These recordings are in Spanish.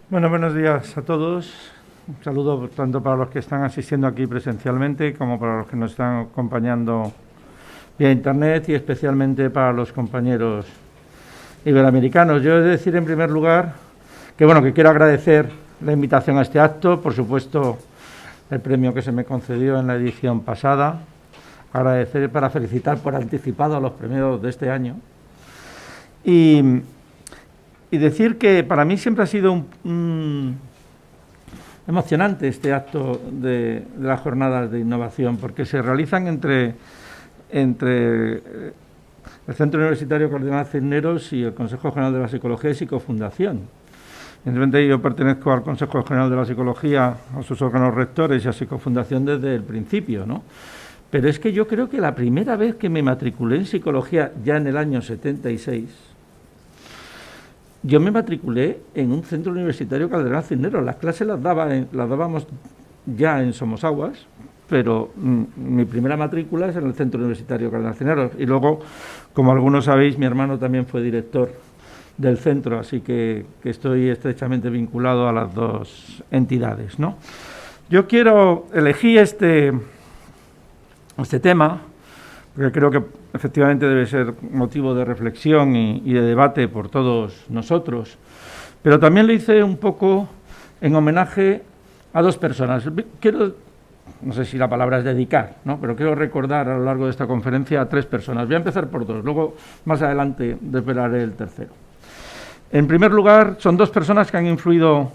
Bueno, buenos días a todos. Un saludo tanto para los que están asistiendo aquí presencialmente como para los que nos están acompañando vía internet y especialmente para los compañeros iberoamericanos. Yo he de decir en primer lugar que quiero agradecer la invitación a este acto, por supuesto el premio que se me concedió en la edición pasada, agradecer para felicitar por anticipado a los premiados de este año y decir que para mí siempre ha sido emocionante este acto de las jornadas de innovación, porque se realizan entre el Centro Universitario Cardenal Cisneros y el Consejo General de la Psicología y Psicofundación. Evidentemente yo pertenezco al Consejo General de la Psicología, a sus órganos rectores y a Psicofundación desde el principio, ¿no? Pero es que yo creo que la primera vez que me matriculé en psicología, ya en el año 76, yo me matriculé en un centro universitario Cardenal Cisneros. Las clases las dábamos ya en Somosaguas, pero mi primera matrícula es en el centro universitario Cardenal Cisneros. Y luego, como algunos sabéis, mi hermano también fue director del centro, así que estoy estrechamente vinculado a las dos entidades, ¿no? Yo elegí este tema, porque creo que efectivamente debe ser motivo de reflexión y de debate por todos nosotros, pero también lo hice un poco en homenaje a dos personas. No sé si la palabra es dedicar, ¿no? Pero quiero recordar a lo largo de esta conferencia a tres personas. Voy a empezar por dos, luego más adelante desvelaré el tercero. En primer lugar, son dos personas que han influido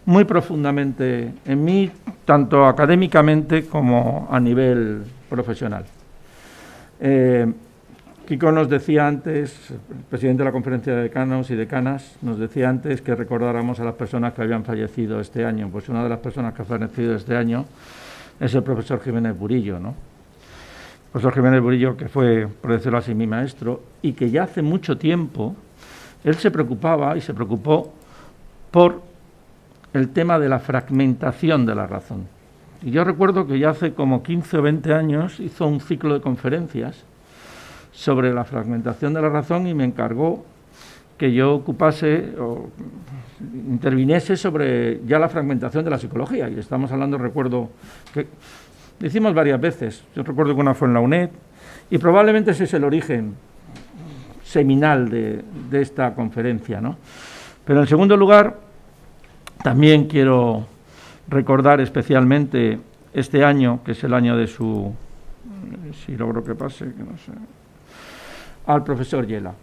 muy profundamente en mí, tanto académicamente como a nivel profesional. Kiko nos decía antes, el presidente de la Conferencia de Decanos y Decanas, nos decía antes que recordáramos a las personas que habían fallecido este año. Pues una de las personas que ha fallecido este año es el profesor Jiménez Burillo, ¿no? El profesor Jiménez Burillo, que fue, por decirlo así, mi maestro, y que ya hace mucho tiempo él se preocupaba y se preocupó por el tema de la fragmentación de la razón. Y yo recuerdo que ya hace como 15 o 20 años hizo un ciclo de conferencias sobre la fragmentación de la razón y me encargó que yo ocupase o interviniese sobre ya la fragmentación de la psicología. Y estamos hablando, recuerdo, que lo hicimos varias veces. Yo recuerdo que una fue en la UNED y probablemente ese es el origen seminal de esta conferencia, ¿no? Pero en segundo lugar, también quiero recordar especialmente este año, que es el año de su, si logro que pase, que no sé, al profesor Yela.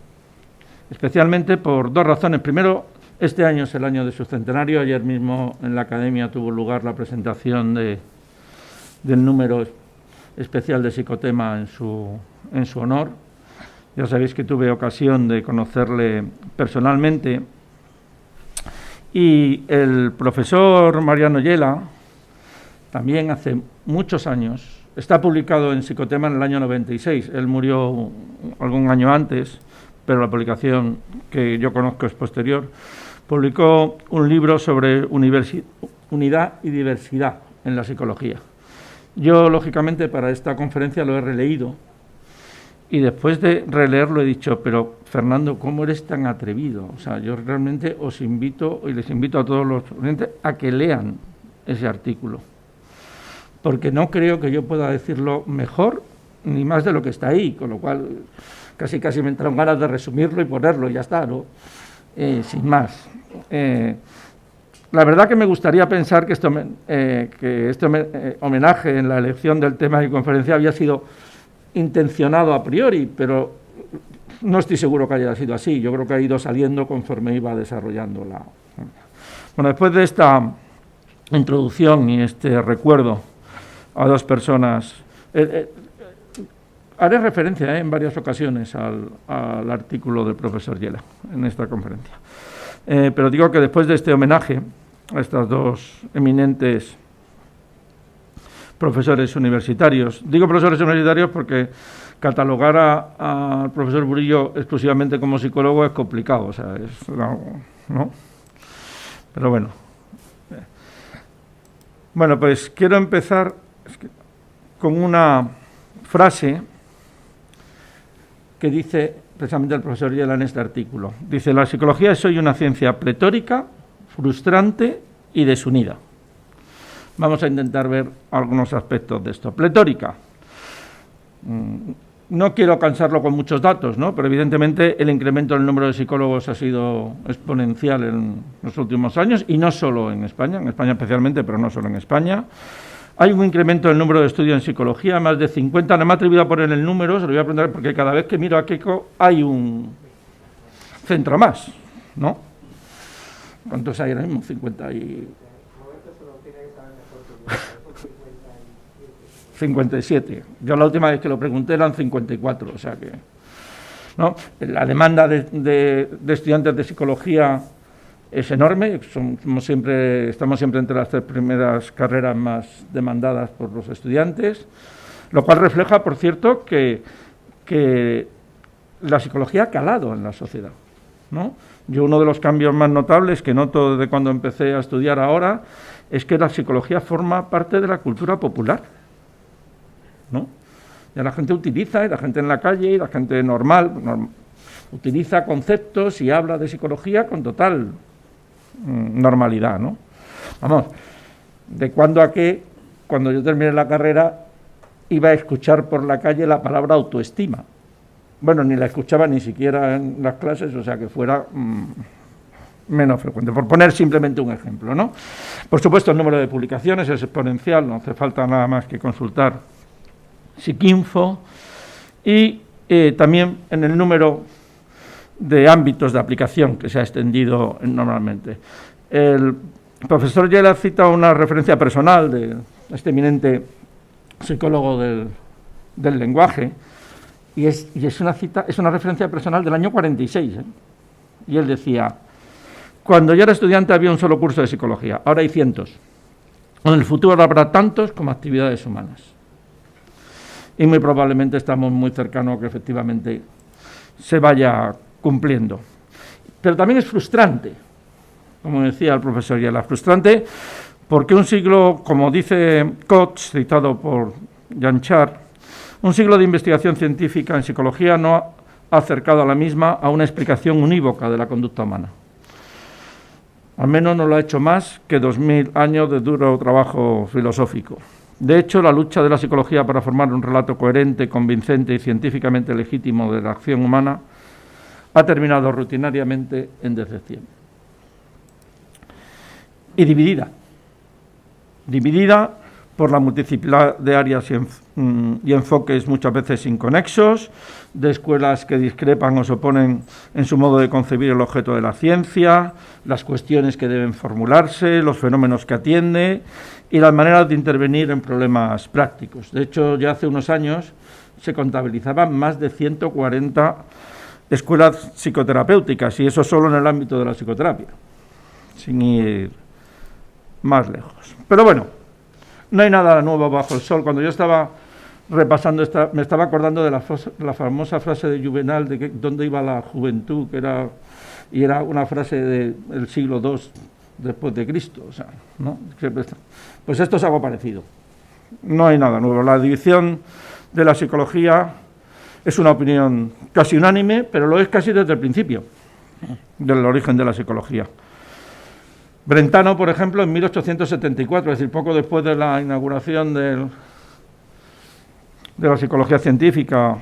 Especialmente por dos razones. Primero, este año es el año de su centenario. Ayer mismo en la Academia tuvo lugar la presentación del número especial de Psicotema en su honor. Ya sabéis que tuve ocasión de conocerle personalmente. Y el profesor Mariano Yela, también hace muchos años, está publicado en Psicotema en el año 96. Él murió algún año antes, pero la publicación que yo conozco es posterior. Publicó un libro sobre unidad y diversidad en la psicología. Yo, lógicamente, para esta conferencia lo he releído y después de releerlo he dicho, pero Fernando, ¿cómo eres tan atrevido? O sea, yo realmente os invito y les invito a todos los oyentes a que lean ese artículo, porque no creo que yo pueda decirlo mejor ni más de lo que está ahí, con lo cual casi me entraron ganas de resumirlo y ponerlo y ya está, ¿no? Sin más. La verdad que me gustaría pensar que este homenaje en la elección del tema de conferencia había sido intencionado a priori, pero no estoy seguro que haya sido así. Yo creo que ha ido saliendo conforme iba desarrollando la... Bueno, después de esta introducción y este recuerdo a dos personas, haré referencia en varias ocasiones al artículo del profesor Yela en esta conferencia. Pero digo que después de este homenaje a estas dos eminentes profesores universitarios, digo profesores universitarios porque catalogar al profesor Burillo exclusivamente como psicólogo es complicado, o sea, es algo, ¿no? Pero bueno. Bueno, pues quiero empezar con una frase que dice precisamente el profesor Yela en este artículo. Dice: la psicología es hoy una ciencia pletórica, frustrante y desunida. Vamos a intentar ver algunos aspectos de esto. Pletórica. No quiero cansarlo con muchos datos, ¿no? Pero evidentemente el incremento del número de psicólogos ha sido exponencial en los últimos años, y no solo en España especialmente, pero no solo en España. Hay un incremento del número de estudios en psicología, más de 50, no me he atrevido a poner el número, se lo voy a preguntar porque cada vez que miro a Keiko hay un centro más, ¿no? ¿Cuántos hay ahora mismo? 50 y... 57. Yo la última vez que lo pregunté eran 54, o sea que... ¿no? La demanda de estudiantes de psicología es enorme, estamos siempre entre las 3 primeras carreras más demandadas por los estudiantes, lo cual refleja, por cierto, que la psicología ha calado en la sociedad, ¿no? Yo uno de los cambios más notables que noto desde cuando empecé a estudiar ahora es que la psicología forma parte de la cultura popular, ¿no? Ya la gente utiliza, y la gente en la calle, y la gente normal utiliza conceptos y habla de psicología con total normalidad, ¿no? Vamos, de cuando a qué, cuando yo terminé la carrera, iba a escuchar por la calle la palabra autoestima. Bueno, ni la escuchaba ni siquiera en las clases, o sea que fuera menos frecuente, por poner simplemente un ejemplo, ¿no? Por supuesto, el número de publicaciones es exponencial, no hace falta nada más que consultar Psiquinfo, y también en el número de ámbitos de aplicación que se ha extendido normalmente. El profesor Yela cita una referencia personal de este eminente psicólogo del lenguaje, y es una referencia personal del año 46, ¿eh? Y él decía: cuando yo era estudiante había un solo curso de psicología, ahora hay cientos. En el futuro habrá tantos como actividades humanas. Y muy probablemente estamos muy cercanos a que efectivamente se vaya cumpliendo. Pero también es frustrante, como decía el profesor Yela, frustrante porque un siglo, como dice Coates, citado por Jan Char, un siglo de investigación científica en psicología no ha acercado a la misma a una explicación unívoca de la conducta humana. Al menos no lo ha hecho más que 2000 años de duro trabajo filosófico. De hecho, la lucha de la psicología para formar un relato coherente, convincente y científicamente legítimo de la acción humana ha terminado rutinariamente en decepción. Y dividida por la multiplicidad de áreas y enfoques muchas veces inconexos, de escuelas que discrepan o se oponen en su modo de concebir el objeto de la ciencia, las cuestiones que deben formularse, los fenómenos que atiende y las maneras de intervenir en problemas prácticos. De hecho, ya hace unos años se contabilizaban más de 140 escuelas psicoterapéuticas, y eso solo en el ámbito de la psicoterapia, sin ir más lejos. Pero bueno, no hay nada nuevo bajo el sol. Cuando yo estaba repasando me estaba acordando de la famosa frase de Juvenal de que dónde iba la juventud, que era una frase del siglo II después de Cristo, o sea, ¿no? Pues esto es algo parecido. No hay nada nuevo. La división de la psicología es una opinión casi unánime, pero lo es casi desde el principio del origen de la psicología. Brentano, por ejemplo, en 1874, es decir, poco después de la inauguración de la psicología científica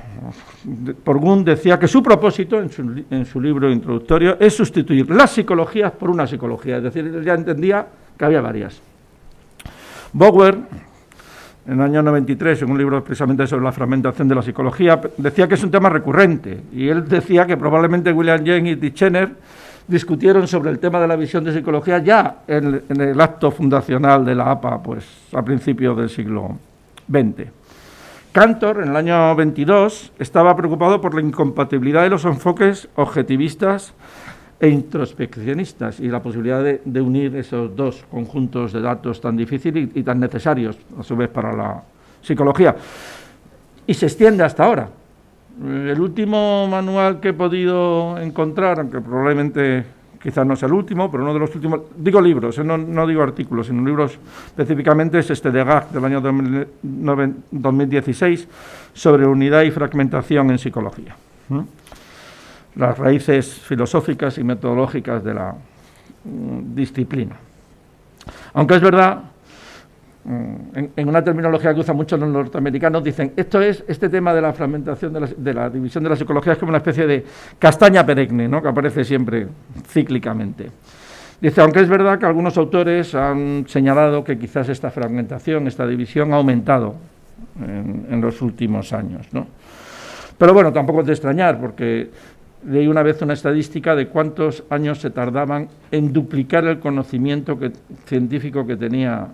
por Wundt, decía que su propósito, en su libro introductorio, es sustituir las psicologías por una psicología, es decir, él ya entendía que había varias. Bauer, en el año 93, en un libro precisamente sobre la fragmentación de la psicología, decía que es un tema recurrente, y él decía que probablemente William James y Titchener discutieron sobre el tema de la visión de psicología ya en el acto fundacional de la APA, pues a principios del siglo XX. Cantor, en el año 22, estaba preocupado por la incompatibilidad de los enfoques objetivistas e introspeccionistas y la posibilidad de unir esos dos conjuntos de datos tan difíciles y tan necesarios, a su vez, para la psicología. Y se extiende hasta ahora. El último manual que he podido encontrar, aunque probablemente quizás no sea el último, pero uno de los últimos, digo libros, no digo artículos, sino libros específicamente, es este de Gag del año 2016 sobre unidad y fragmentación en psicología. Las raíces filosóficas y metodológicas de la disciplina. Aunque es verdad, en una terminología que usan mucho los norteamericanos, dicen, este tema de la fragmentación, de la división de la psicología es como una especie de castaña perenne, ¿no?, que aparece siempre cíclicamente. Dice, aunque es verdad que algunos autores han señalado que quizás esta fragmentación, esta división ha aumentado en los últimos años, ¿no? Pero bueno, tampoco es de extrañar, porque leí una vez una estadística de cuántos años se tardaban en duplicar el conocimiento científico que tenía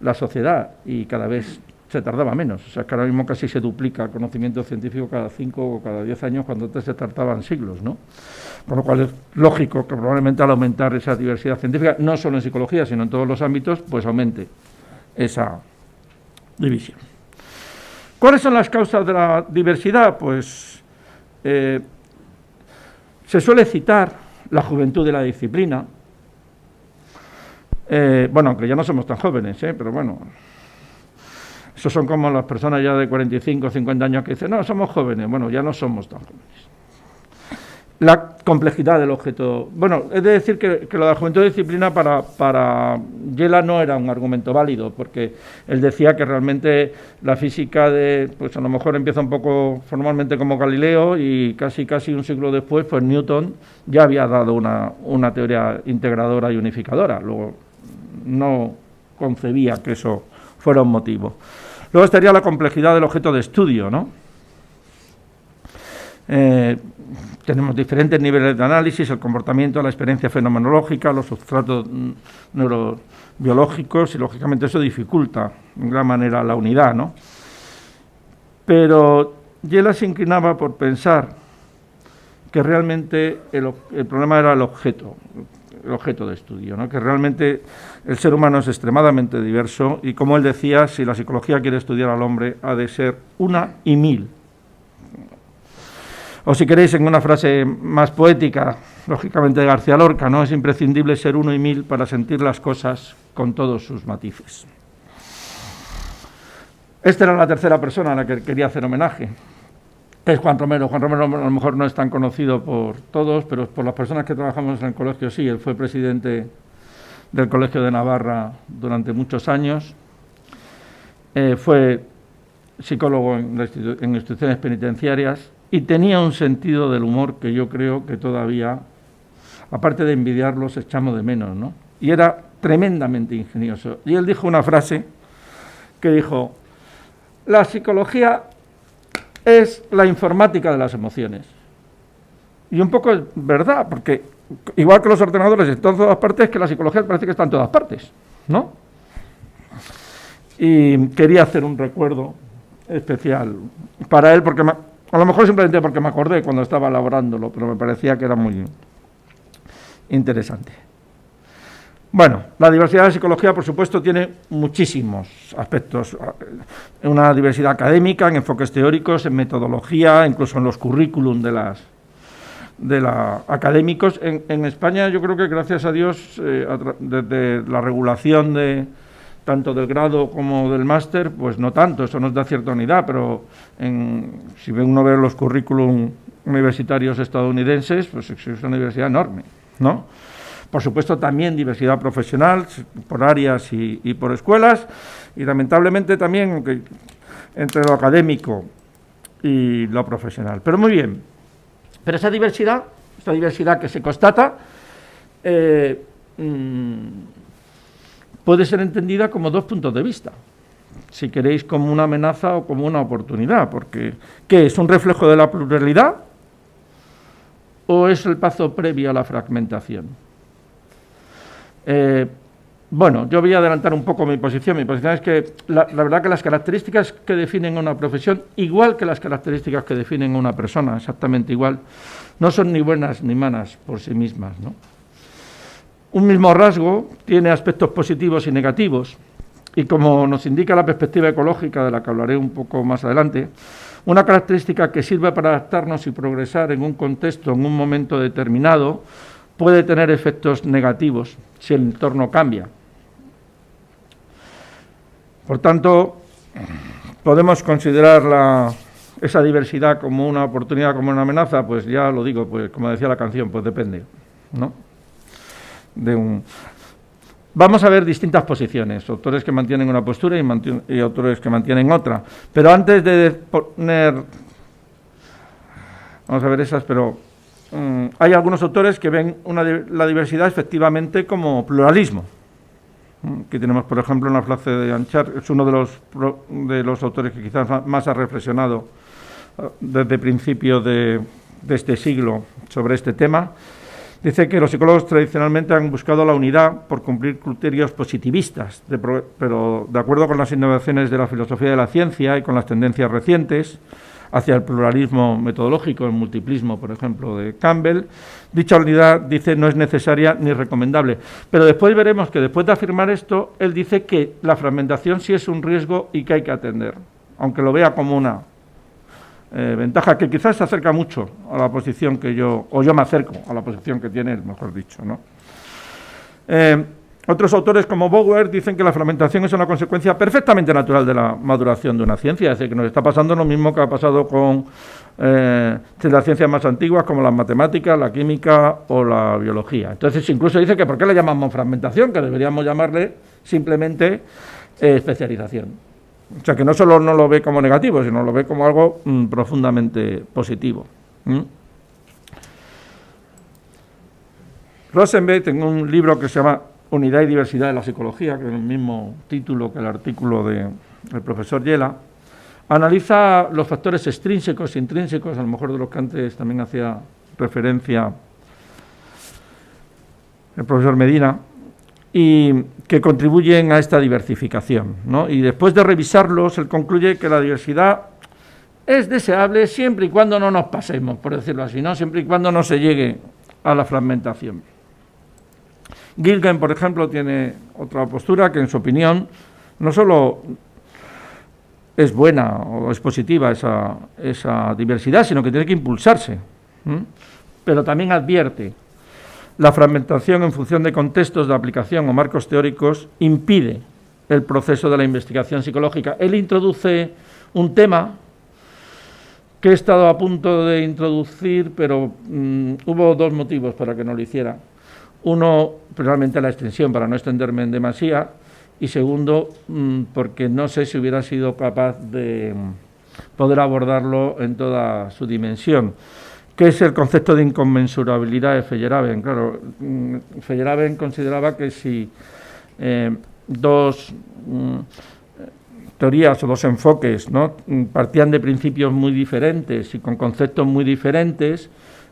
la sociedad, y cada vez se tardaba menos. O sea, que ahora mismo casi se duplica el conocimiento científico cada 5 o cada 10 años, cuando antes se tardaban siglos, ¿no? Con lo cual es lógico que probablemente al aumentar esa diversidad científica, no solo en psicología, sino en todos los ámbitos, pues aumente esa división. ¿Cuáles son las causas de la diversidad? Pues se suele citar la juventud de la disciplina. Bueno, aunque ya no somos tan jóvenes, pero bueno, esos son como las personas ya de 45 o 50 años que dicen, no, somos jóvenes. Bueno, ya no somos tan jóvenes. La complejidad del objeto. Bueno, es de decir que lo de la juventud de disciplina para Yela no era un argumento válido, porque él decía que realmente la física pues a lo mejor empieza un poco formalmente como Galileo, y casi un siglo después, pues Newton ya había dado una teoría integradora y unificadora. Luego no concebía que eso fuera un motivo. Luego estaría la complejidad del objeto de estudio, ¿no? Tenemos diferentes niveles de análisis, el comportamiento, la experiencia fenomenológica, los sustratos neurobiológicos, y lógicamente eso dificulta en gran manera la unidad, ¿no? Pero Yela se inclinaba por pensar que realmente el problema era el objeto de estudio, ¿no? Que realmente el ser humano es extremadamente diverso, y como él decía, si la psicología quiere estudiar al hombre, ha de ser una y mil. O si queréis, en una frase más poética, lógicamente de García Lorca, ¿no? Es imprescindible ser uno y mil para sentir las cosas con todos sus matices. Esta era la tercera persona a la que quería hacer homenaje. Es Juan Romero. Juan Romero a lo mejor no es tan conocido por todos, pero por las personas que trabajamos en el colegio sí. Él fue presidente del Colegio de Navarra durante muchos años. Fue psicólogo en instituciones penitenciarias, y tenía un sentido del humor que yo creo que todavía, aparte de envidiarlos, echamos de menos, ¿no? Y era tremendamente ingenioso. Y él dijo una frase que dijo, la psicología es la informática de las emociones. Y un poco es verdad, porque igual que los ordenadores están en todas partes, que la psicología parece que está en todas partes, ¿no? Y quería hacer un recuerdo especial para él, porque a lo mejor simplemente porque me acordé cuando estaba elaborándolo, pero me parecía que era muy interesante. Bueno, la diversidad de psicología, por supuesto, tiene muchísimos aspectos. Una diversidad académica, en enfoques teóricos, en metodología, incluso en los currículum de los académicos. En España, yo creo que, gracias a Dios, desde la regulación tanto del grado como del máster, pues no tanto, eso nos da cierta unidad, pero si uno ve los currículum universitarios estadounidenses, pues es una universidad enorme, ¿no? Por supuesto, también diversidad profesional, por áreas y por escuelas, y lamentablemente también entre lo académico y lo profesional. Pero muy bien, pero esta diversidad que se constata, puede ser entendida como dos puntos de vista, si queréis, como una amenaza o como una oportunidad, porque ¿qué es? ¿Un reflejo de la pluralidad o es el paso previo a la fragmentación? Bueno, yo voy a adelantar un poco mi posición. Mi posición es que la verdad que las características que definen a una profesión, igual que las características que definen a una persona, exactamente igual, no son ni buenas ni malas por sí mismas, ¿no? Un mismo rasgo tiene aspectos positivos y negativos, y como nos indica la perspectiva ecológica, de la que hablaré un poco más adelante, una característica que sirve para adaptarnos y progresar en un contexto, en un momento determinado, puede tener efectos negativos si el entorno cambia. Por tanto, podemos considerar esa diversidad como una oportunidad, como una amenaza. Pues ya lo digo, pues como decía la canción, pues depende, ¿no? Vamos a ver distintas posiciones, autores que mantienen una postura y autores que mantienen otra. Pero antes de poner... Vamos a ver esas, pero hay algunos autores que ven la diversidad efectivamente como pluralismo. Aquí tenemos, por ejemplo, una frase de Anchar, es uno de los autores que quizás más ha reflexionado desde principios de este siglo sobre este tema. Dice que los psicólogos tradicionalmente han buscado la unidad por cumplir criterios positivistas, pero de acuerdo con las innovaciones de la filosofía de la ciencia y con las tendencias recientes hacia el pluralismo metodológico, el multiplismo, por ejemplo, de Campbell, dicha unidad, dice, no es necesaria ni recomendable. Pero después veremos que después de afirmar esto, él dice que la fragmentación sí es un riesgo y que hay que atender, aunque lo vea como una ventaja que quizás se acerca mucho a la posición que yo me acerco a la posición que tiene él, mejor dicho, ¿no? Otros autores como Bauer dicen que la fragmentación es una consecuencia perfectamente natural de la maduración de una ciencia, es decir, que nos está pasando lo mismo que ha pasado con las ciencias más antiguas como las matemáticas, la química o la biología. Entonces incluso dice que ¿por qué le llamamos fragmentación? Que deberíamos llamarle simplemente especialización. O sea, que no solo no lo ve como negativo, sino lo ve como algo profundamente positivo. Rosenberg, en un libro que se llama Unidad y diversidad de la psicología, que es el mismo título que el artículo del profesor Yela, analiza los factores extrínsecos e intrínsecos, a lo mejor de los que antes también hacía referencia el profesor Medina, y que contribuyen a esta diversificación, ¿no? Y después de revisarlos, él concluye que la diversidad es deseable siempre y cuando no nos pasemos, por decirlo así, ¿no? Siempre y cuando no se llegue a la fragmentación. Gilgen, por ejemplo, tiene otra postura que, en su opinión, no solo es buena o es positiva esa diversidad, sino que tiene que impulsarse, pero también advierte: la fragmentación en función de contextos de aplicación o marcos teóricos impide el proceso de la investigación psicológica. Él introduce un tema que he estado a punto de introducir, pero hubo dos motivos para que no lo hiciera. Uno, realmente la extensión, para no extenderme en demasía, y segundo, porque no sé si hubiera sido capaz de poder abordarlo en toda su dimensión, que es el concepto de inconmensurabilidad de Feyerabend. Claro, Feyerabend consideraba que si dos teorías o dos enfoques, ¿no?, partían de principios muy diferentes y con conceptos muy diferentes,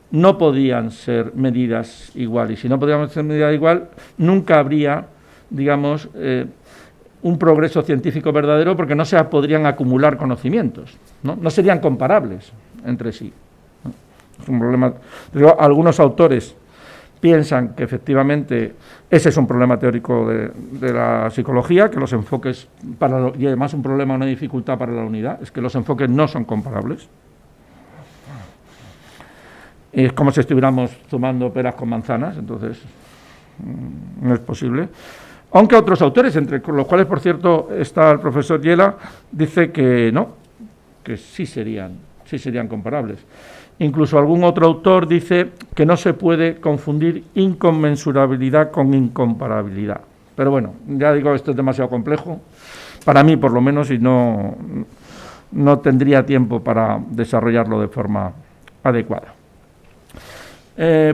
no podían ser medidas igual. Y si no podían ser medidas igual, nunca habría, digamos, un progreso científico verdadero, porque no se podrían acumular conocimientos, no serían comparables entre sí. Es un problema. Algunos autores piensan que efectivamente ese es un problema teórico de la psicología, que los enfoques, y además un problema, una dificultad para la unidad, es que los enfoques no son comparables. Es como si estuviéramos tomando peras con manzanas, entonces no es posible. Aunque otros autores, entre los cuales, por cierto, está el profesor Yela, dice que no, que sí serían comparables. Incluso algún otro autor dice que no se puede confundir inconmensurabilidad con incomparabilidad. Pero bueno, ya digo, esto es demasiado complejo, para mí por lo menos, y no tendría tiempo para desarrollarlo de forma adecuada.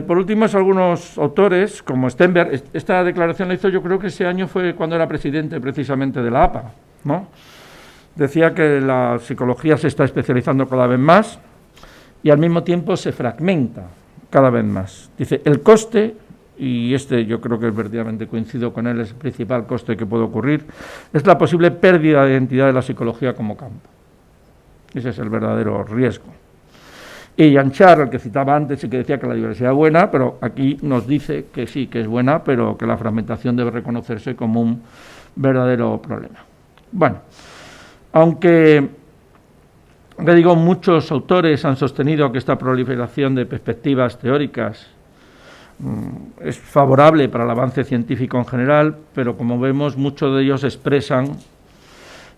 Por último, algunos autores, como Stenberg, esta declaración la hizo, yo creo que ese año fue cuando era presidente precisamente de la APA, ¿no? Decía que la psicología se está especializando cada vez más y al mismo tiempo se fragmenta cada vez más. Dice, el coste, y yo creo que verdaderamente coincido con él, es el principal coste que puede ocurrir, es la posible pérdida de identidad de la psicología como campo. Ese es el verdadero riesgo. Y Anchar, el que citaba antes, sí que decía que la diversidad es buena, pero aquí nos dice que sí, que es buena, pero que la fragmentación debe reconocerse como un verdadero problema. Bueno, aunque, le digo, muchos autores han sostenido que esta proliferación de perspectivas teóricas es favorable para el avance científico en general, pero como vemos, muchos de ellos expresan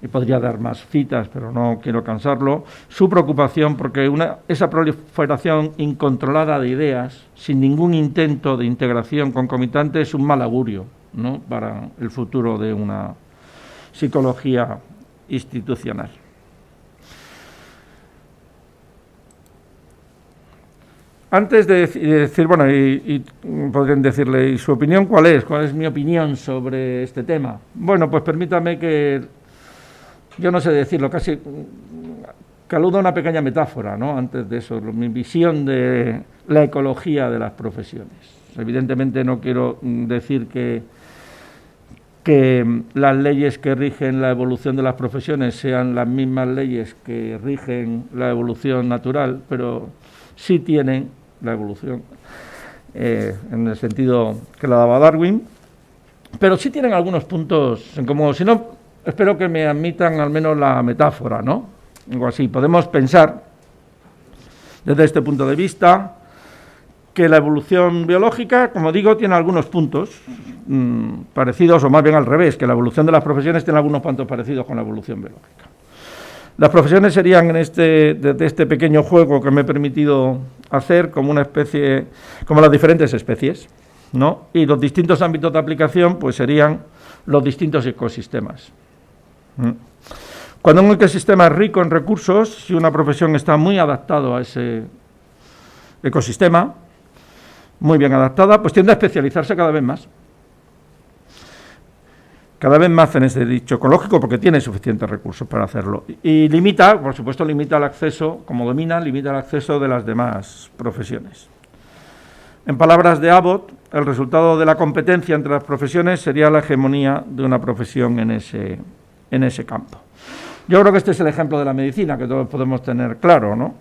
y podría dar más citas, pero no quiero cansarlo, su preocupación porque esa proliferación incontrolada de ideas, sin ningún intento de integración concomitante, es un mal augurio, ¿no?, para el futuro de una psicología institucional. Antes de decir, bueno, y podrían decirle, ¿y su opinión cuál es? ¿Cuál es mi opinión sobre este tema? Bueno, pues permítame que, yo no sé decirlo, casi que aludo a una pequeña metáfora, ¿no?, antes de eso, mi visión de la ecología de las profesiones. Evidentemente no quiero decir que las leyes que rigen la evolución de las profesiones sean las mismas leyes que rigen la evolución natural, pero sí tienen la evolución en el sentido que la daba Darwin, pero sí tienen algunos puntos en común. Si no, espero que me admitan al menos la metáfora, ¿no? Algo así. Podemos pensar desde este punto de vista que la evolución biológica, como digo, tiene algunos puntos parecidos, o más bien al revés, que la evolución de las profesiones tiene algunos puntos parecidos con la evolución biológica. Las profesiones serían, desde este pequeño juego que me he permitido hacer, como una especie, como las diferentes especies, ¿no? Y los distintos ámbitos de aplicación, pues serían los distintos ecosistemas. Cuando un ecosistema es rico en recursos, si una profesión está muy adaptada a ese ecosistema, muy bien adaptada, pues tiende a especializarse cada vez más. Cada vez más en ese dicho ecológico porque tiene suficientes recursos para hacerlo. Y limita, por supuesto, limita el acceso, como domina, limita el acceso de las demás profesiones. En palabras de Abbott, el resultado de la competencia entre las profesiones sería la hegemonía de una profesión en ese campo. Yo creo que este es el ejemplo de la medicina, que todos podemos tener claro, ¿no?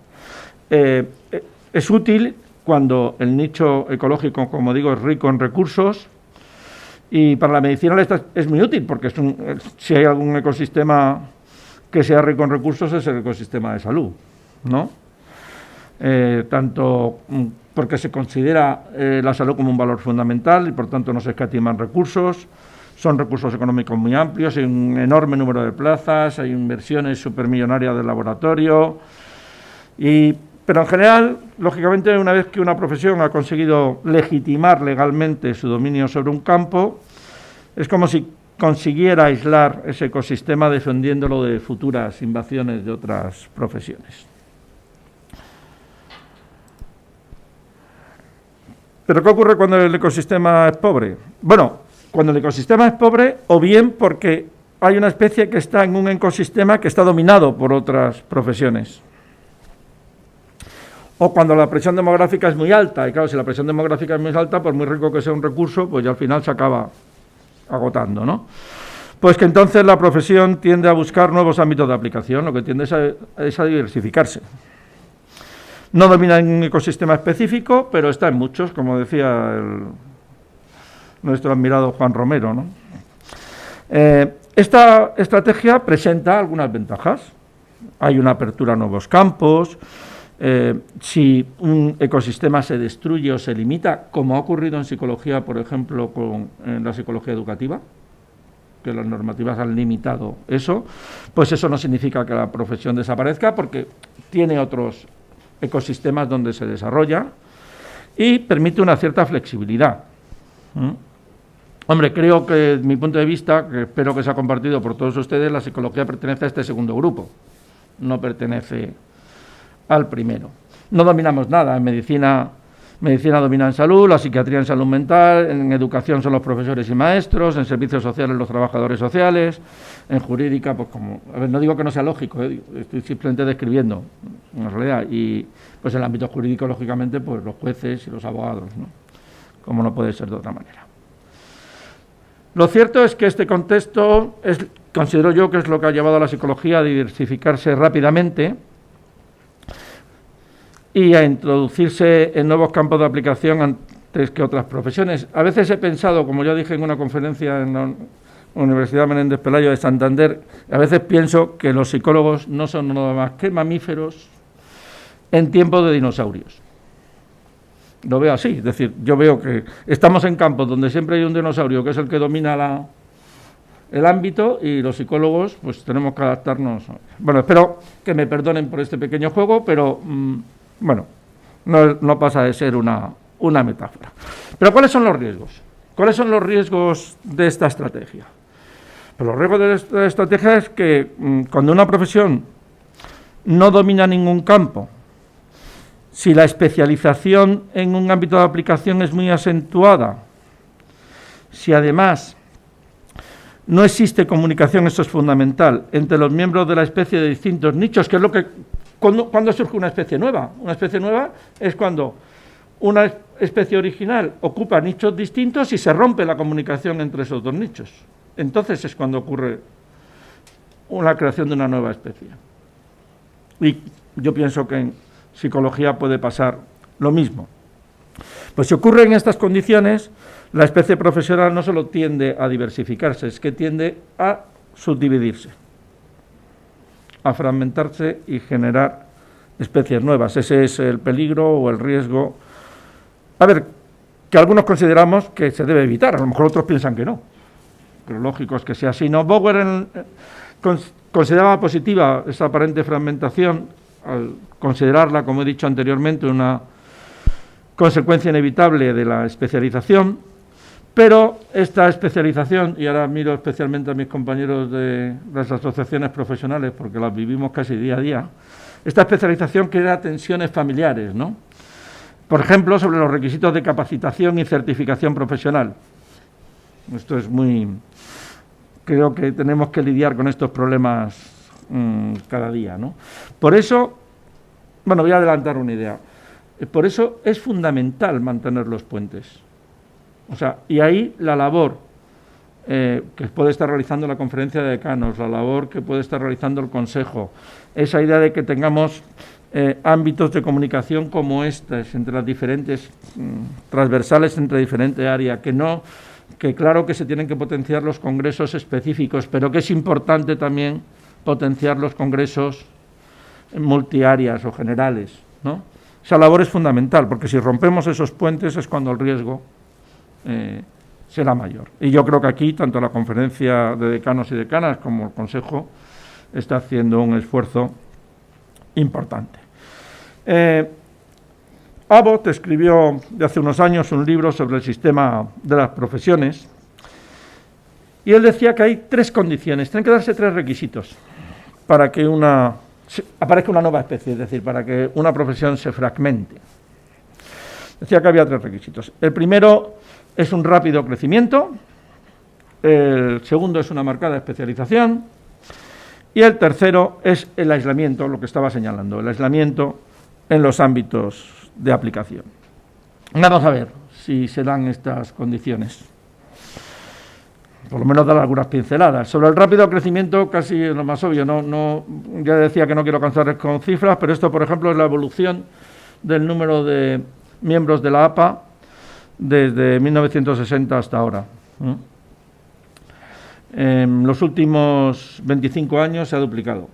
Es útil cuando el nicho ecológico, como digo, es rico en recursos, y para la medicina es muy útil, porque si hay algún ecosistema que sea rico en recursos, es el ecosistema de salud, ¿no? Tanto porque se considera la salud como un valor fundamental y por tanto no se escatiman recursos, son recursos económicos muy amplios, hay un enorme número de plazas, hay inversiones supermillonarias del laboratorio, pero en general, lógicamente, una vez que una profesión ha conseguido legitimar legalmente su dominio sobre un campo, es como si consiguiera aislar ese ecosistema defendiéndolo de futuras invasiones de otras profesiones. ¿Pero qué ocurre cuando el ecosistema es pobre? Bueno, cuando el ecosistema es pobre, o bien porque hay una especie que está en un ecosistema que está dominado por otras profesiones. O cuando la presión demográfica es muy alta, y claro, si la presión demográfica es muy alta, por muy rico que sea un recurso, pues ya al final se acaba agotando, ¿no? Pues que entonces la profesión tiende a buscar nuevos ámbitos de aplicación, lo que tiende es a diversificarse. No domina en un ecosistema específico, pero está en muchos, como decía nuestro admirado Juan Romero, ¿no? Esta estrategia presenta algunas ventajas. Hay una apertura a nuevos campos. Si un ecosistema se destruye o se limita, como ha ocurrido en psicología, por ejemplo, en la psicología educativa, que las normativas han limitado eso, pues eso no significa que la profesión desaparezca, porque tiene otros ecosistemas donde se desarrolla y permite una cierta flexibilidad. Hombre, creo que, desde mi punto de vista, que espero que sea compartido por todos ustedes, la psicología pertenece a este segundo grupo, no pertenece al primero. No dominamos nada. En medicina domina en salud, la psiquiatría en salud mental, en educación son los profesores y maestros, en servicios sociales los trabajadores sociales, en jurídica, pues como, a ver, no digo que no sea lógico, estoy simplemente describiendo en realidad, y pues en el ámbito jurídico, lógicamente, pues los jueces y los abogados, ¿no? Como no puede ser de otra manera. Lo cierto es que este contexto considero yo que es lo que ha llevado a la psicología a diversificarse rápidamente y a introducirse en nuevos campos de aplicación antes que otras profesiones. A veces he pensado, como ya dije en una conferencia en la Universidad Menéndez Pelayo de Santander, a veces pienso que los psicólogos no son nada más que mamíferos en tiempos de dinosaurios. Lo veo así, es decir, yo veo que estamos en campos donde siempre hay un dinosaurio que es el que domina el ámbito y los psicólogos pues tenemos que adaptarnos. Bueno, espero que me perdonen por este pequeño juego, pero bueno, no pasa de ser una metáfora. Pero ¿cuáles son los riesgos? ¿Cuáles son los riesgos de esta estrategia? Pues los riesgos de esta estrategia es que cuando una profesión no domina ningún campo, si la especialización en un ámbito de aplicación es muy acentuada, si además no existe comunicación, esto es fundamental, entre los miembros de la especie de distintos nichos, que es lo que... ¿Cuándo surge una especie nueva? Una especie nueva es cuando una especie original ocupa nichos distintos y se rompe la comunicación entre esos dos nichos. Entonces es cuando ocurre la creación de una nueva especie. Y yo pienso que en psicología puede pasar lo mismo. Pues si ocurre en estas condiciones, la especie profesional no solo tiende a diversificarse, es que tiende a subdividirse, a fragmentarse y generar especies nuevas. Ese es el peligro o el riesgo. A ver, que algunos consideramos que se debe evitar, a lo mejor otros piensan que no. Pero lógico es que sea así. No, Bower consideraba positiva esa aparente fragmentación al considerarla, como he dicho anteriormente, una consecuencia inevitable de la especialización, pero esta especialización, y ahora miro especialmente a mis compañeros de las asociaciones profesionales, porque las vivimos casi día a día, esta especialización crea tensiones familiares, ¿no? Por ejemplo, sobre los requisitos de capacitación y certificación profesional. Esto es muy... Creo que tenemos que lidiar con estos problemas cada día, ¿no? Por eso, bueno, voy a adelantar una idea. Por eso es fundamental mantener los puentes. O sea, y ahí la labor que puede estar realizando la conferencia de decanos, la labor que puede estar realizando el consejo, esa idea de que tengamos ámbitos de comunicación como estos, entre las diferentes, transversales entre diferentes áreas, que claro que se tienen que potenciar los congresos específicos, pero que es importante también potenciar los congresos multiáreas o generales, ¿no? Esa labor es fundamental, porque si rompemos esos puentes es cuando el riesgo será mayor. Y yo creo que aquí, tanto la conferencia de decanos y decanas como el consejo está haciendo un esfuerzo importante. Abbott escribió de hace unos años un libro sobre el sistema de las profesiones y él decía que hay tres condiciones, tienen que darse tres requisitos para que aparezca una nueva especie, es decir, para que una profesión se fragmente. Decía que había tres requisitos. El primero es un rápido crecimiento, el segundo es una marcada especialización y el tercero es el aislamiento, lo que estaba señalando, el aislamiento en los ámbitos de aplicación. Vamos a ver si se dan estas condiciones. Por lo menos dar algunas pinceladas. Sobre el rápido crecimiento, casi lo más obvio, ya decía que no quiero cansarles con cifras, pero esto, por ejemplo, es la evolución del número de miembros de la APA desde 1960 hasta ahora. En los últimos 25 años se ha duplicado.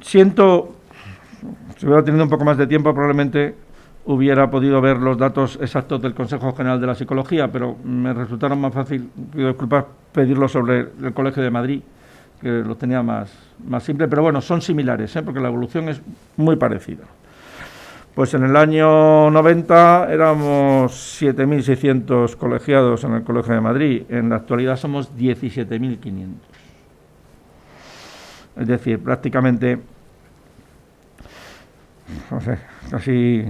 Si hubiera tenido un poco más de tiempo, probablemente hubiera podido ver los datos exactos del Consejo General de la Psicología, pero me resultaron más fácil, pido disculpas, pedirlo sobre el Colegio de Madrid, que lo tenía más simple, pero bueno, son similares, porque la evolución es muy parecida. Pues en el año 90 éramos 7.600 colegiados en el Colegio de Madrid, en la actualidad somos 17.500. Es decir, prácticamente, no sé, casi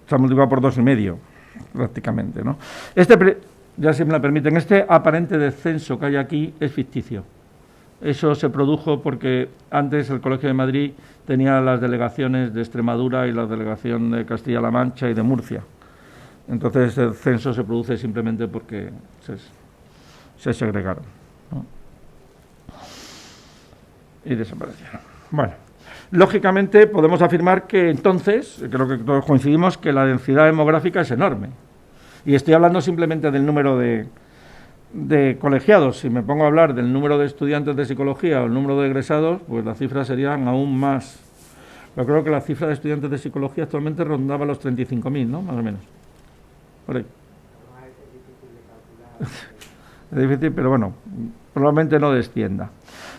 se ha multiplicado por 2,5, prácticamente, ¿no? Ya si me la permiten, este aparente descenso que hay aquí es ficticio. Eso se produjo porque antes el Colegio de Madrid tenía las delegaciones de Extremadura y la delegación de Castilla-La Mancha y de Murcia. Entonces el censo se produce simplemente porque se segregaron, ¿no? Y desaparecieron. Bueno, lógicamente podemos afirmar que entonces, creo que todos coincidimos, que la densidad demográfica es enorme. Y estoy hablando simplemente del número de colegiados. Si me pongo a hablar del número de estudiantes de psicología o el número de egresados, pues las cifras serían aún más. Yo creo que la cifra de estudiantes de psicología actualmente rondaba los 35.000, ¿no? Más o menos. Por ahí. Además, es difícil de calcular Es difícil, pero bueno, probablemente no descienda.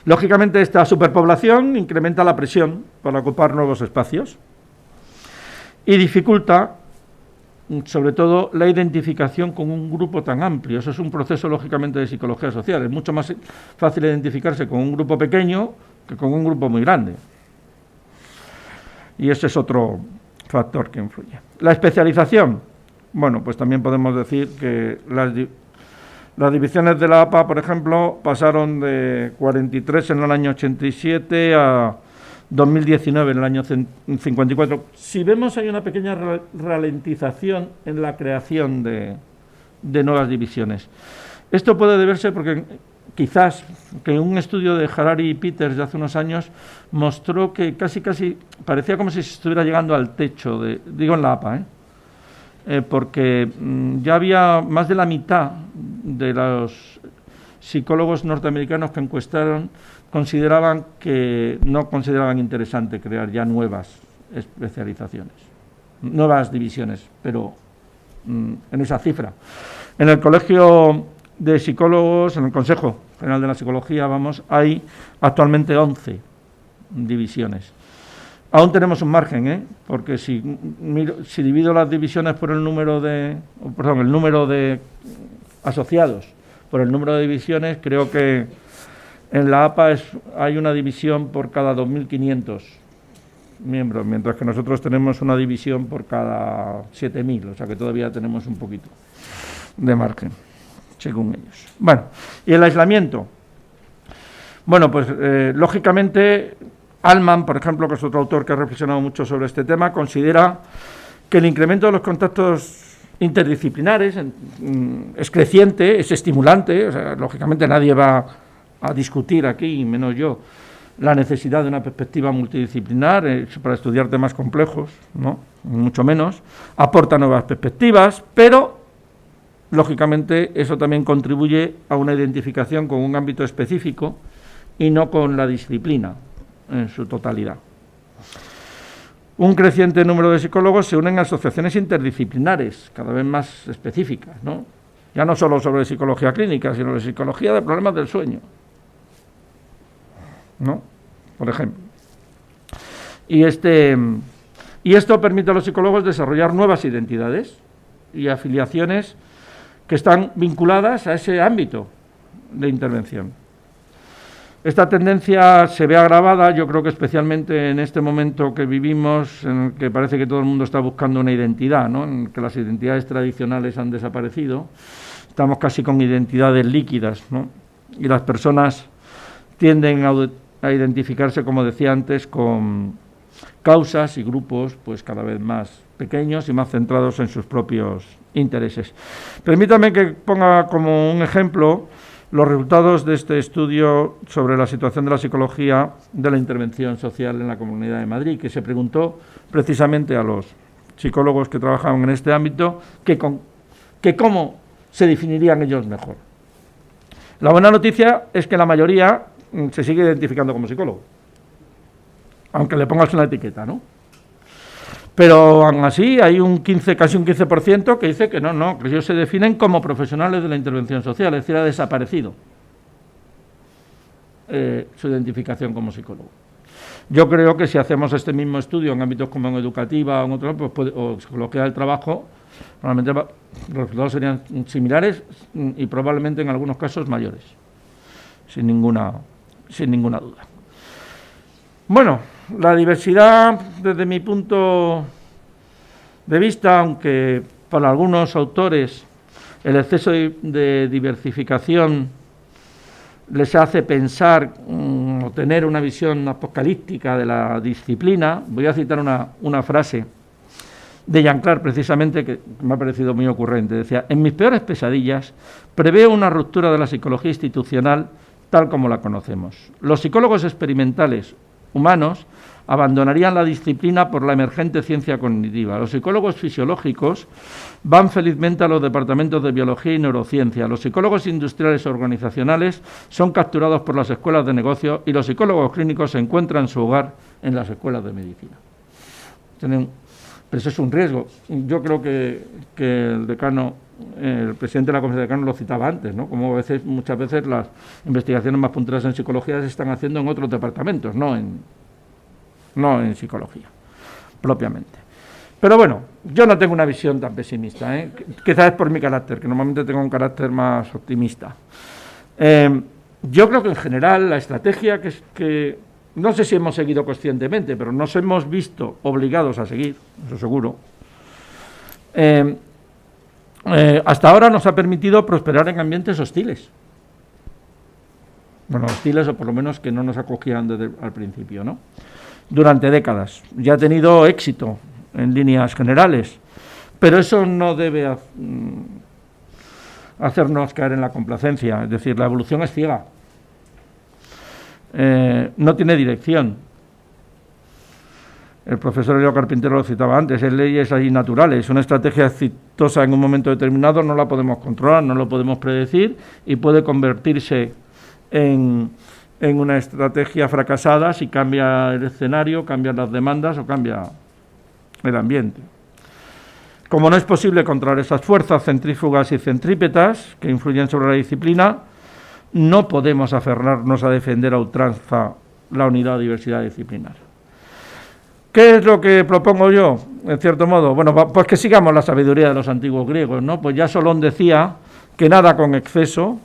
Lógicamente, esta superpoblación incrementa la presión para ocupar nuevos espacios y dificulta, sobre todo, la identificación con un grupo tan amplio. Eso es un proceso, lógicamente, de psicología social. Es mucho más fácil identificarse con un grupo pequeño que con un grupo muy grande. Y ese es otro factor que influye. La especialización. Bueno, pues también podemos decir que las divisiones de la APA, por ejemplo, pasaron de 43 en el año 87 a 2019 en el año 54. Si vemos, hay una pequeña ralentización en la creación de nuevas divisiones. Esto puede deberse porque quizás que un estudio de Harari y Peters de hace unos años mostró que casi parecía como si se estuviera llegando al techo, digo en la APA, porque ya había más de la mitad de los psicólogos norteamericanos que encuestaron no consideraban interesante crear ya nuevas especializaciones, nuevas divisiones, pero en esa cifra. En el Colegio de Psicólogos, en el Consejo General de la Psicología, hay actualmente 11 divisiones. Aún tenemos un margen, porque si divido las divisiones por el número de asociados por el número de divisiones, creo que en la APA hay una división por cada 2.500 miembros, mientras que nosotros tenemos una división por cada 7.000, o sea que todavía tenemos un poquito de margen, según ellos. Bueno, y el aislamiento. Bueno, pues lógicamente Allman, por ejemplo, que es otro autor que ha reflexionado mucho sobre este tema, considera que el incremento de los contactos interdisciplinares es creciente, es estimulante, o sea, lógicamente nadie va a discutir aquí, menos yo, la necesidad de una perspectiva multidisciplinar para estudiar temas complejos, ¿no? Mucho menos, aporta nuevas perspectivas, pero lógicamente eso también contribuye a una identificación con un ámbito específico y no con la disciplina en su totalidad. Un creciente número de psicólogos se unen a asociaciones interdisciplinares, cada vez más específicas, ¿no? Ya no solo sobre psicología clínica, sino de psicología de problemas del sueño, ¿no? Por ejemplo. Y esto permite a los psicólogos desarrollar nuevas identidades y afiliaciones que están vinculadas a ese ámbito de intervención. Esta tendencia se ve agravada, yo creo que especialmente en este momento que vivimos, en el que parece que todo el mundo está buscando una identidad, ¿no? En que las identidades tradicionales han desaparecido, estamos casi con identidades líquidas, ¿no? Y las personas tienden a identificarse, como decía antes, con causas y grupos pues cada vez más pequeños y más centrados en sus propios intereses. Permítame que ponga como un ejemplo los resultados de este estudio sobre la situación de la psicología de la intervención social en la Comunidad de Madrid, que se preguntó precisamente a los psicólogos que trabajaban en este ámbito que cómo se definirían ellos mejor. La buena noticia es que la mayoría se sigue identificando como psicólogo, aunque le pongas una etiqueta, ¿no? Pero aún así hay casi un 15% que dice que no, que ellos se definen como profesionales de la intervención social, es decir, ha desaparecido su identificación como psicólogo. Yo creo que si hacemos este mismo estudio en ámbitos como en educativa o en otros, o psicología del trabajo, probablemente los resultados serían similares y probablemente en algunos casos mayores, sin ninguna duda. Bueno, la diversidad, desde mi punto de vista, aunque para algunos autores el exceso de diversificación les hace pensar o tener una visión apocalíptica de la disciplina, voy a citar una frase de Jean Clark, precisamente, que me ha parecido muy ocurrente. Decía: en mis peores pesadillas preveo una ruptura de la psicología institucional tal como la conocemos. Los psicólogos experimentales humanos abandonarían la disciplina por la emergente ciencia cognitiva. Los psicólogos fisiológicos van felizmente a los departamentos de biología y neurociencia. Los psicólogos industriales organizacionales son capturados por las escuelas de negocio y los psicólogos clínicos encuentran su hogar en las escuelas de medicina. Pero eso es un riesgo. Yo creo que el decano el presidente de la Conferencia de Decanos lo citaba antes, ¿no? Como muchas veces las investigaciones más puntuales en psicología se están haciendo en otros departamentos, no en psicología, propiamente. Pero bueno, yo no tengo una visión tan pesimista, ¿eh? Quizás es por mi carácter, que normalmente tengo un carácter más optimista. Yo creo que en general la estrategia que no sé si hemos seguido conscientemente, pero nos hemos visto obligados a seguir, eso seguro, hasta ahora nos ha permitido prosperar en ambientes hostiles. Bueno, hostiles o por lo menos que no nos acogían desde al principio, ¿no? Durante décadas. Ya ha tenido éxito en líneas generales, pero eso no debe hacernos caer en la complacencia. Es decir, la evolución es ciega. No tiene dirección. El profesor Elio Carpintero lo citaba antes, es leyes ahí naturales. Una estrategia exitosa en un momento determinado no la podemos controlar, no lo podemos predecir y puede convertirse en una estrategia fracasada si cambia el escenario, cambian las demandas o cambia el ambiente. Como no es posible controlar esas fuerzas centrífugas y centrípetas que influyen sobre la disciplina, no podemos aferrarnos a defender a ultranza la unidad o diversidad disciplinar. ¿Qué es lo que propongo yo, en cierto modo? Bueno, pues que sigamos la sabiduría de los antiguos griegos, ¿no? Pues ya Solón decía que nada con exceso,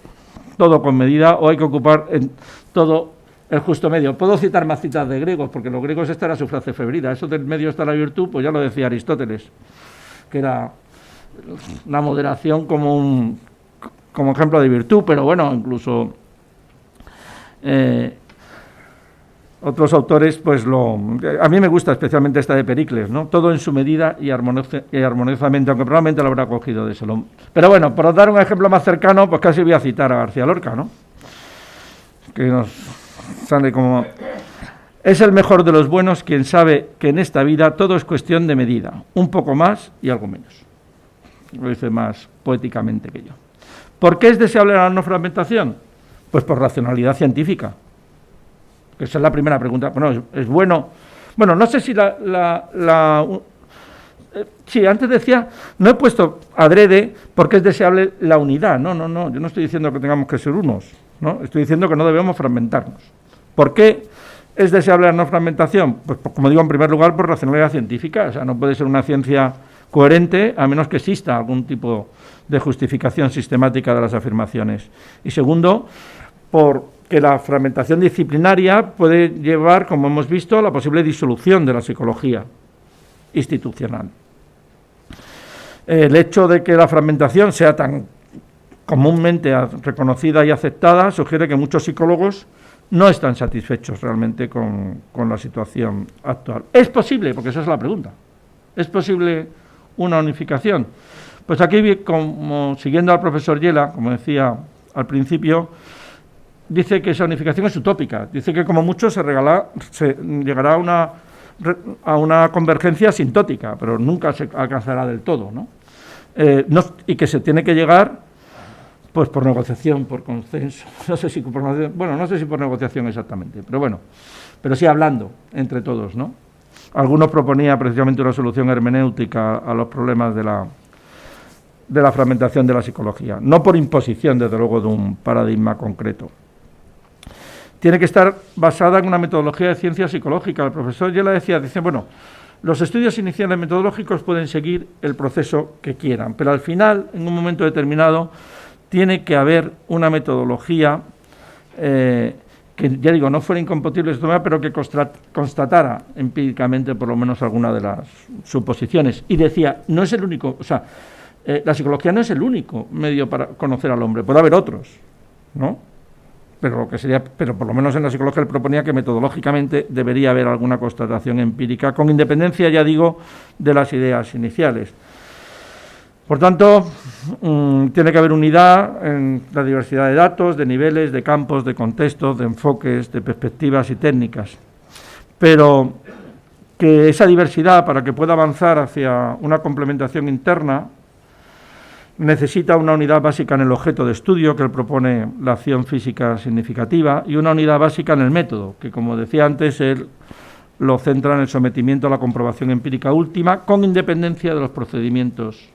todo con medida, o hay que ocupar en todo el justo medio. Puedo citar más citas de griegos, porque los griegos esta era su frase febrida. Eso del medio está la virtud, pues ya lo decía Aristóteles, que era la moderación como ejemplo de virtud, pero bueno, incluso otros autores, pues a mí me gusta especialmente esta de Pericles, ¿no? Todo en su medida y armoniosamente, aunque probablemente lo habrá cogido de Solón. Pero bueno, por dar un ejemplo más cercano, pues casi voy a citar a García Lorca, ¿no? Que nos sale como: es el mejor de los buenos quien sabe que en esta vida todo es cuestión de medida, un poco más y algo menos. Lo dice más poéticamente que yo. ¿Por qué es deseable la no fragmentación? Pues por racionalidad científica. Esa es la primera pregunta. Bueno, es bueno. Bueno, no sé si sí, antes decía, no he puesto adrede porque es deseable la unidad. No, yo no estoy diciendo que tengamos que ser unos, ¿no? Estoy diciendo que no debemos fragmentarnos. ¿Por qué es deseable la no fragmentación? Pues como digo, en primer lugar, por racionalidad científica. O sea, no puede ser una ciencia coherente a menos que exista algún tipo de justificación sistemática de las afirmaciones. Y segundo, porque la fragmentación disciplinaria puede llevar, como hemos visto, a la posible disolución de la psicología institucional. El hecho de que la fragmentación sea tan comúnmente reconocida y aceptada sugiere que muchos psicólogos no están satisfechos realmente con la situación actual. ¿Es posible? Porque esa es la pregunta. ¿Es posible una unificación? Pues aquí, como siguiendo al profesor Yela, como decía al principio, dice que esa unificación es utópica. Dice que como mucho se llegará a una convergencia asintótica, pero nunca se alcanzará del todo, ¿no? Y que se tiene que llegar pues por negociación, por consenso. No sé si por negociación exactamente, pero sí hablando entre todos, ¿no? Algunos proponían precisamente una solución hermenéutica a los problemas de la fragmentación de la psicología, no por imposición, desde luego, de un paradigma concreto. Tiene que estar basada en una metodología de ciencia psicológica. El profesor Yela dice, bueno, los estudios iniciales metodológicos pueden seguir el proceso que quieran, pero al final, en un momento determinado, tiene que haber una metodología que, ya digo, no fuera incompatible, pero que constatara empíricamente por lo menos alguna de las suposiciones. Y decía, no es el único, la psicología no es el único medio para conocer al hombre, puede haber otros, ¿no? Pero por lo menos en la psicología él proponía que metodológicamente debería haber alguna constatación empírica, con independencia, ya digo, de las ideas iniciales. Por tanto, tiene que haber unidad en la diversidad de datos, de niveles, de campos, de contextos, de enfoques, de perspectivas y técnicas. Pero que esa diversidad, para que pueda avanzar hacia una complementación interna, necesita una unidad básica en el objeto de estudio, que él propone la acción física significativa, y una unidad básica en el método, que, como decía antes, él lo centra en el sometimiento a la comprobación empírica última, con independencia de los procedimientos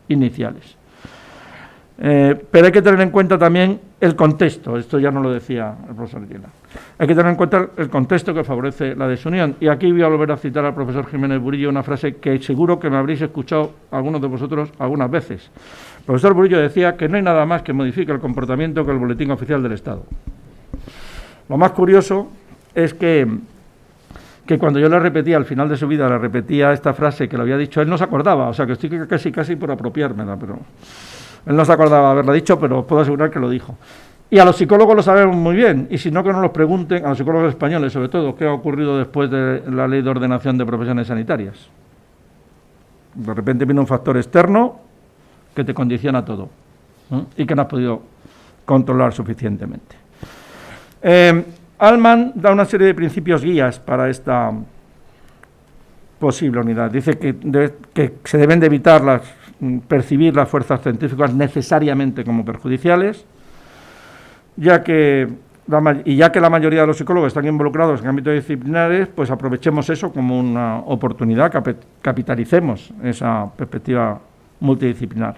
iniciales. Pero hay que tener en cuenta también el contexto, esto ya no lo decía el profesor Yela. Hay que tener en cuenta el contexto que favorece la desunión. Y aquí voy a volver a citar al profesor Jiménez Burillo una frase que seguro que me habréis escuchado algunos de vosotros algunas veces. El profesor Burillo decía que no hay nada más que modifique el comportamiento que el boletín oficial del Estado. Lo más curioso es que cuando yo le repetía, al final de su vida, le repetía esta frase que le había dicho, él no se acordaba, o sea que estoy casi por apropiármela, pero él no se acordaba de haberla dicho, pero puedo asegurar que lo dijo. Y a los psicólogos lo sabemos muy bien, y si no, que nos los pregunten, a los psicólogos españoles sobre todo, qué ha ocurrido después de la Ley de Ordenación de Profesiones Sanitarias. De repente viene un factor externo que te condiciona todo, ¿no? Y que no has podido controlar suficientemente. Altman da una serie de principios guías para esta posible unidad. Dice que se deben de evitar percibir las fuerzas científicas necesariamente como perjudiciales, ya que la mayoría de los psicólogos están involucrados en ámbitos disciplinares, pues aprovechemos eso como una oportunidad, capitalicemos esa perspectiva multidisciplinar.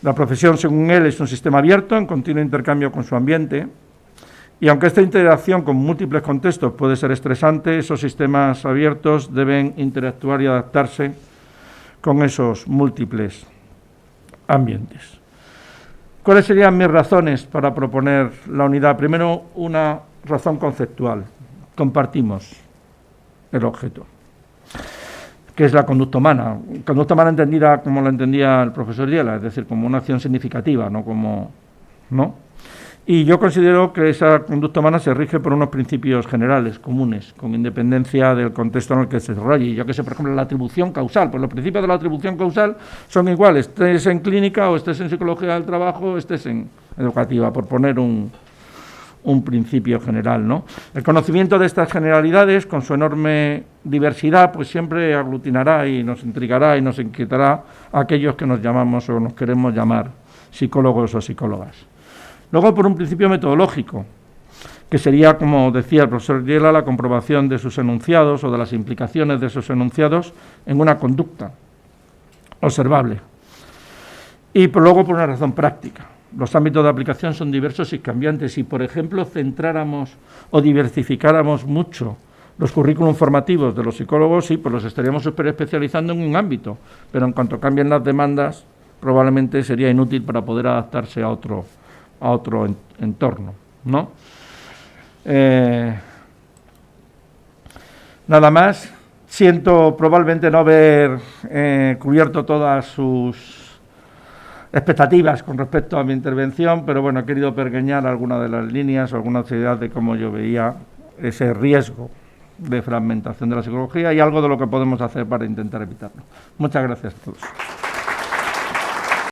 La profesión, según él, es un sistema abierto en continuo intercambio con su ambiente, y aunque esta interacción con múltiples contextos puede ser estresante, esos sistemas abiertos deben interactuar y adaptarse con esos múltiples ambientes. ¿Cuáles serían mis razones para proponer la unidad? Primero, una razón conceptual. Compartimos el objeto, que es la conducta humana. Conducta humana entendida como la entendía el profesor Yela, es decir, como una acción significativa, ¿no? Y yo considero que esa conducta humana se rige por unos principios generales, comunes, con independencia del contexto en el que se desarrolle. Yo que sé, por ejemplo, la atribución causal. Pues los principios de la atribución causal son iguales, estés en clínica o estés en psicología del trabajo o estés en educativa, por poner un principio general, ¿no? El conocimiento de estas generalidades, con su enorme diversidad, pues siempre aglutinará y nos intrigará y nos inquietará a aquellos que nos llamamos o nos queremos llamar psicólogos o psicólogas. Luego, por un principio metodológico, que sería, como decía el profesor Yela, la comprobación de sus enunciados o de las implicaciones de sus enunciados en una conducta observable. Y luego, por una razón práctica. Los ámbitos de aplicación son diversos y cambiantes. Si, por ejemplo, centráramos o diversificáramos mucho los currículum formativos de los psicólogos, sí, pues los estaríamos súper especializando en un ámbito, pero en cuanto cambien las demandas, probablemente sería inútil para poder adaptarse a otro entorno, ¿no? Nada más. Siento probablemente no haber cubierto todas sus expectativas con respecto a mi intervención, pero bueno, he querido pergeñar algunas de las líneas o algunas ideas de cómo yo veía ese riesgo de fragmentación de la psicología y algo de lo que podemos hacer para intentar evitarlo. Muchas gracias a todos.